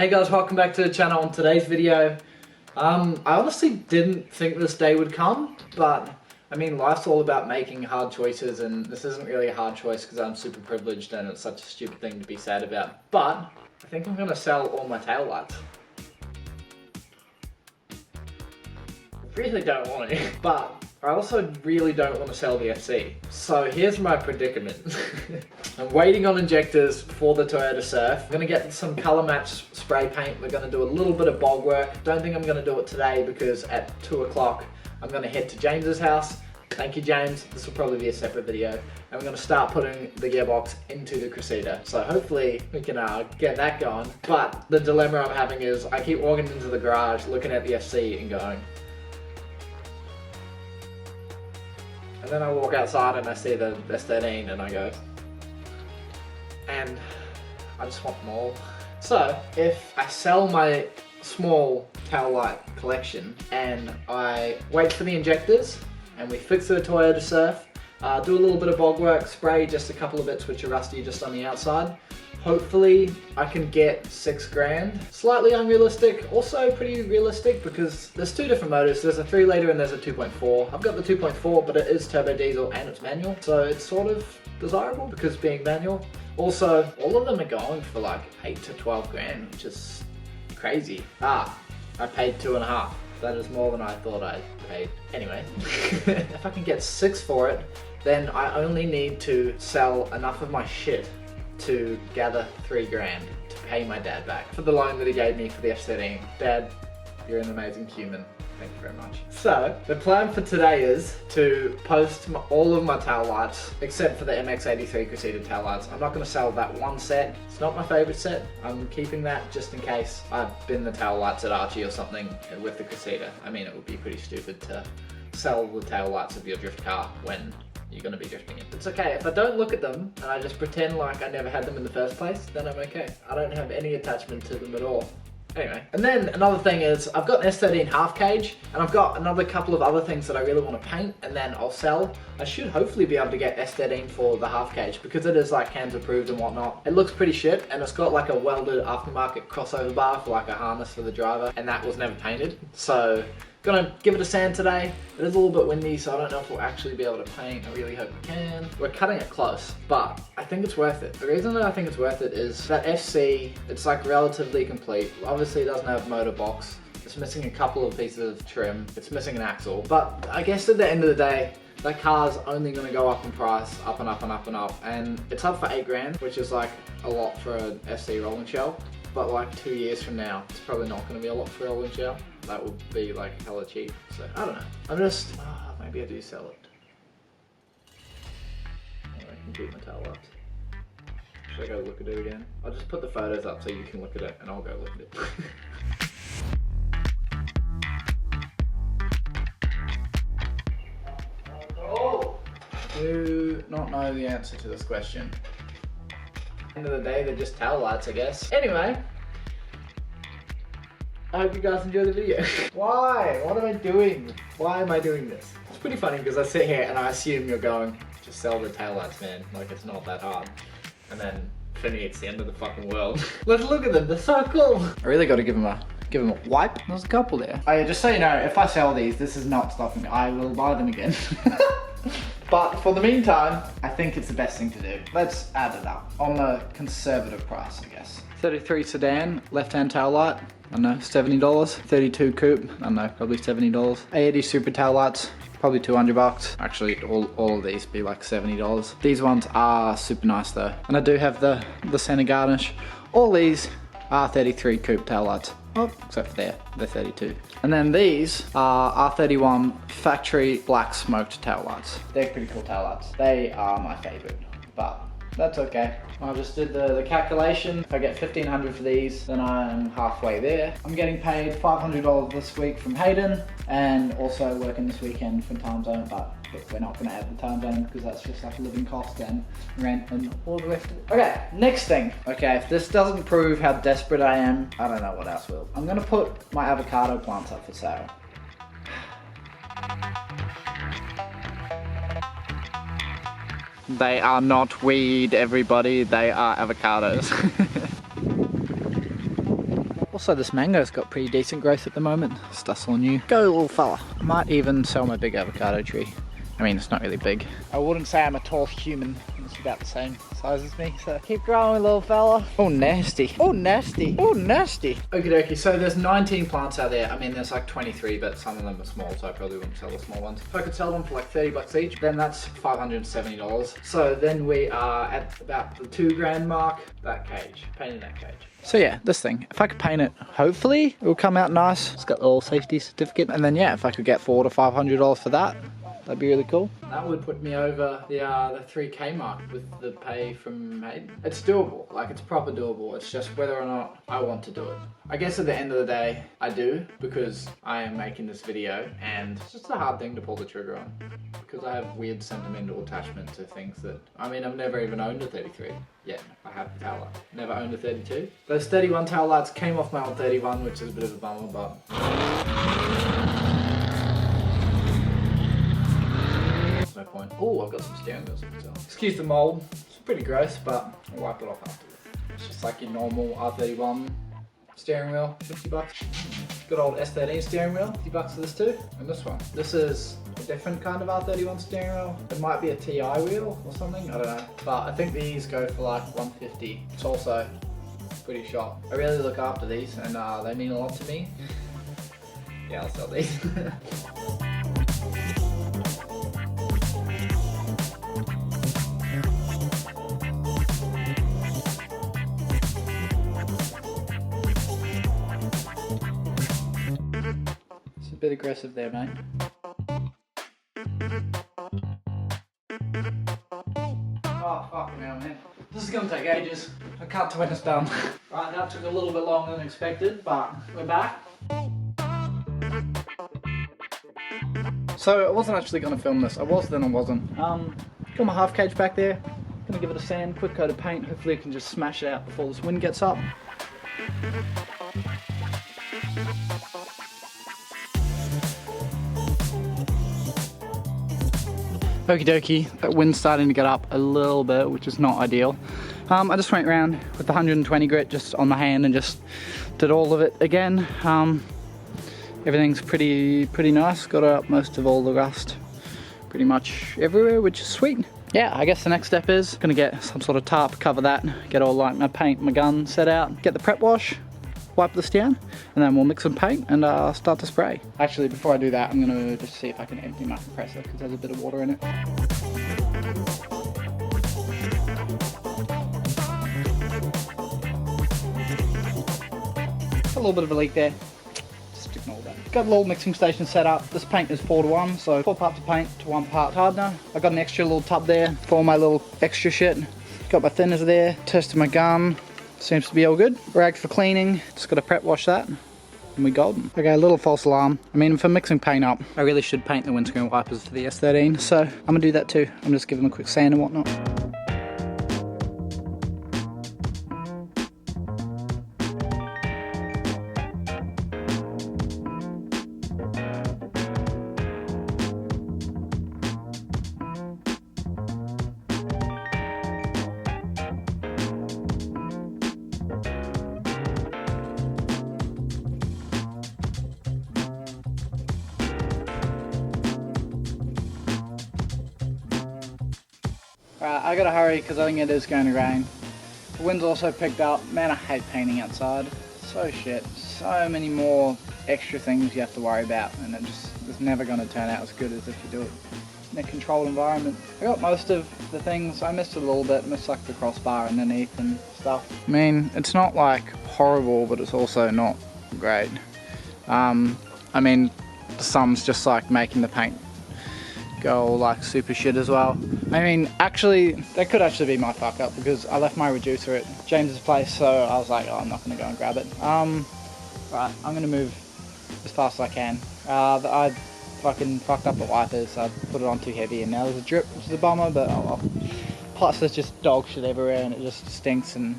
Hey guys, welcome back to the channel. On today's video, I honestly didn't think this day would come, but I mean, life's all about making hard choices, and this isn't really a hard choice because I'm super privileged and it's such a stupid thing to be sad about. But I think I'm gonna sell all my taillights. I really don't want to, but I also really don't want to sell the FC. So here's my predicament. I'm waiting on injectors for the Toyota Surf. I'm gonna get some color match spray paint. We're gonna do a little bit of bog work. Don't think I'm gonna do it today because at 2 o'clock I'm gonna head to James's house. Thank you, James. This will probably be a separate video. And we're gonna start putting the gearbox into the Cressida. So hopefully we can get that going. But the dilemma I'm having is I keep walking into the garage, looking at the FC and going, and then I walk outside and I see the S13 and I go, and I just want them all. So if I sell my small tail light collection and I wait for the injectors and we fix the Toyota Surf, do a little bit of bog work, spray just a couple of bits which are rusty just on the outside, hopefully I can get 6 grand. Slightly unrealistic, also pretty realistic because there's two different motors. There's a 3 litre and there's a 2.4. I've got the 2.4, but it is turbo diesel and it's manual, so it's sort of desirable because being manual. Also, all of them are going for like 8 to 12 grand, which is crazy. I paid 2.5. That is more than I thought I paid. Anyway, if I can get 6 for it, then I only need to sell enough of my shit to gather 3 grand to pay my dad back for the loan that he gave me for the F13. Dad, you're an amazing human. Thank you very much. So, the plan for today is to post all of my tail lights, except for the MX83 Cressida tail lights. I'm not going to sell that one set. It's not my favorite set. I'm keeping that just in case I bin the tail lights at Archie or something with the Cressida. I mean, it would be pretty stupid to sell the tail lights of your drift car when you're going to be drifting it. It's okay, if I don't look at them and I just pretend like I never had them in the first place, then I'm okay. I don't have any attachment to them at all. Anyway, and then another thing is I've got an S13 half cage and I've got another couple of other things that I really want to paint and then I'll sell. I should hopefully be able to get S13 for the half cage because it is like CAMS approved and whatnot. It looks pretty shit and it's got like a welded aftermarket crossover bar for like a harness for the driver, and that was never painted. So gonna give it a sand today. It is a little bit windy, so I don't know if we'll actually be able to paint. I really hope we can. We're cutting it close, but I think it's worth it. The reason that I think it's worth it is that FC, it's like relatively complete. Obviously it doesn't have motor box. It's missing a couple of pieces of trim. It's missing an axle. But I guess at the end of the day, that car's only gonna go up in price, up and up and up and up. And it's up for 8 grand, which is like a lot for an FC rolling shell. But like 2 years from now, it's probably not gonna be a lot for a rolling shell. That would be like hella cheap. So I don't know. I'm just, maybe I do sell it. Or I can keep my tail lights. Should I go look at it again? I'll just put the photos up so you can look at it and I'll go look at it. Oh! Do not know the answer to this question. End of the day, they're just tail lights, I guess. Anyway, I hope you guys enjoy the video. Why? What am I doing? Why am I doing this? It's pretty funny because I sit here and I assume you're going, just sell the taillights, man. Like, it's not that hard. And then, for me, it's the end of the fucking world. Let's look at them, they're so cool. I really gotta give them a wipe. There's a couple there. Oh yeah, just so you know, if I sell these, this is not stopping me. I will buy them again. But for the meantime, I think it's the best thing to do. Let's add it up on the conservative price, I guess. 33 sedan, left-hand tail light, I don't know, $70. 32 coupe, I don't know, probably $70. A80 super tail lights, probably 200 bucks. Actually, all of these be like $70. These ones are super nice though. And I do have the center garnish. All these are 33 coupe tail lights. Oh, except for they're 32. And then these are R31 factory black smoked tail lights. They're pretty cool tail lights. They are my favorite, but that's okay. I just did the calculation. If I get 1,500 for these, then I'm halfway there. I'm getting paid $500 this week from Hayden, and also working this weekend from Time Zone, but we're not gonna add the Time Zone because that's just like a living cost and rent and all the rest of it. Okay, next thing. Okay, if this doesn't prove how desperate I am, I don't know what else will. I'm gonna put my avocado plants up for sale. They are not weed, everybody. They are avocados. Also, this mango's got pretty decent growth at the moment. Stussel new. Go, little fella. I might even sell my big avocado tree. I mean, it's not really big. I wouldn't say I'm a tall human. It's about the same size as me, so keep growing, little fella. Oh, nasty. Oh, nasty. Oh, nasty. Okie dokie, so there's 19 plants out there. I mean, there's like 23, but some of them are small, so I probably wouldn't sell the small ones. If I could sell them for like 30 bucks each, then that's $570. So then we are at about the $2,000 mark. That cage, painting that cage. So yeah, this thing, if I could paint it, hopefully it will come out nice. It's got the little safety certificate. And then yeah, if I could get $400 to $500 for that, that'd be really cool. That would put me over the 3K mark with the pay from Hayden. It's doable, like it's proper doable. It's just whether or not I want to do it. I guess at the end of the day, I do, because I am making this video and it's just a hard thing to pull the trigger on. Because I have weird sentimental attachment to things that, I mean, I've never even owned a 33 yet. I have a tail light. Never owned a 32. Those 31 tail lights came off my old 31, which is a bit of a bummer, but no point. Oh, I've got some steering wheels. Excuse the mold. It's pretty gross, but I'll wipe it off afterwards. It's just like your normal R31 steering wheel, 50 bucks. Good old S13 steering wheel, 50 bucks for this too. And this one. This is a different kind of R31 steering wheel. It might be a TI wheel or something, I don't know. But I think these go for like 150. It's also pretty sharp. I really look after these and they mean a lot to me. Yeah, I'll sell these. Bit aggressive there, mate. Oh, fucking hell, man. This is gonna take ages. I can't wait when it's done. Right, that took a little bit longer than expected, but we're back. So I wasn't actually gonna film this. I was, then I wasn't. Got my half cage back there. Gonna give it a sand, quick coat of paint. Hopefully I can just smash it out before this wind gets up. Okie dokie, that wind's starting to get up a little bit, which is not ideal. I just went around with the 120 grit just on my hand and just did all of it again. Everything's pretty nice, got up most of all the rust pretty much everywhere, which is sweet. Yeah, I guess the next step is gonna get some sort of tarp, cover that, get all like my paint, my gun set out, get the prep wash, wipe this down, and then we'll mix some paint and start to spray. Actually, before I do that, I'm gonna just see if I can empty my compressor because there's a bit of water in it. A little bit of a leak there. Just ignore that. Got a little mixing station set up. This paint is 4 to 1, so 4 parts of paint to 1 part hardener. I got an extra little tub there for all my little extra shit. Got my thinners there. Tested my gun. Seems to be all good. Rag for cleaning, just gotta prep wash that, and we golden. Okay, a little false alarm. I mean, for mixing paint up, I really should paint the windscreen wipers for the S13, so I'm gonna do that too. I'm just giving them a quick sand and whatnot. Right, I gotta hurry because I think it is going to rain. The wind's also picked up. Man, I hate painting outside. So shit. So many more extra things you have to worry about, and it's never going to turn out as good as if you do it in a controlled environment. I got most of the things. I missed a little bit. Missed like the crossbar underneath and stuff. I mean, it's not like horrible, but it's also not great. I mean, the sum's just like making the paint go all like super shit as well. I mean, actually, that could actually be my fuck up because I left my reducer at James's place, so I was like, oh, I'm not gonna go and grab it. Right, I'm gonna move as fast as I can. I fucking fucked up the wipers, so I put it on too heavy and now there's a drip, which is a bummer, but oh well. Plus there's just dog shit everywhere and it just stinks and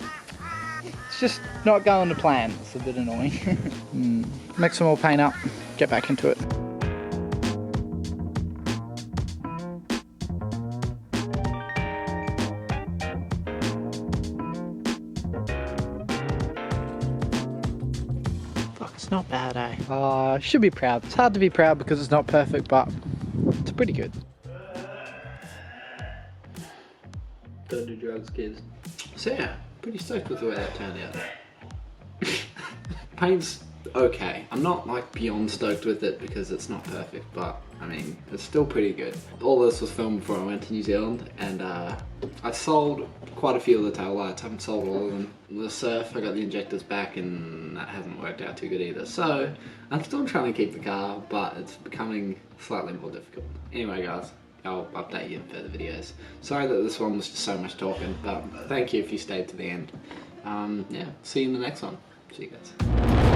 it's just not going to plan. It's a bit annoying. Mix some more paint up, get back into it. Fuck, it's not bad, eh? Should be proud. It's hard to be proud because it's not perfect, but it's pretty good. Don't do drugs, kids. So yeah, pretty stoked with the way that turned out. Paint's okay. I'm not like beyond stoked with it because it's not perfect, but I mean, it's still pretty good. All this was filmed before I went to New Zealand, and I sold quite a few of the tail lights. I haven't sold all of them. The surf, I got the injectors back, and that hasn't worked out too good either. So I'm still trying to keep the car, but it's becoming slightly more difficult. Anyway, guys, I'll update you in further videos. Sorry that this one was just so much talking, but thank you if you stayed to the end. Yeah, see you in the next one. See you guys.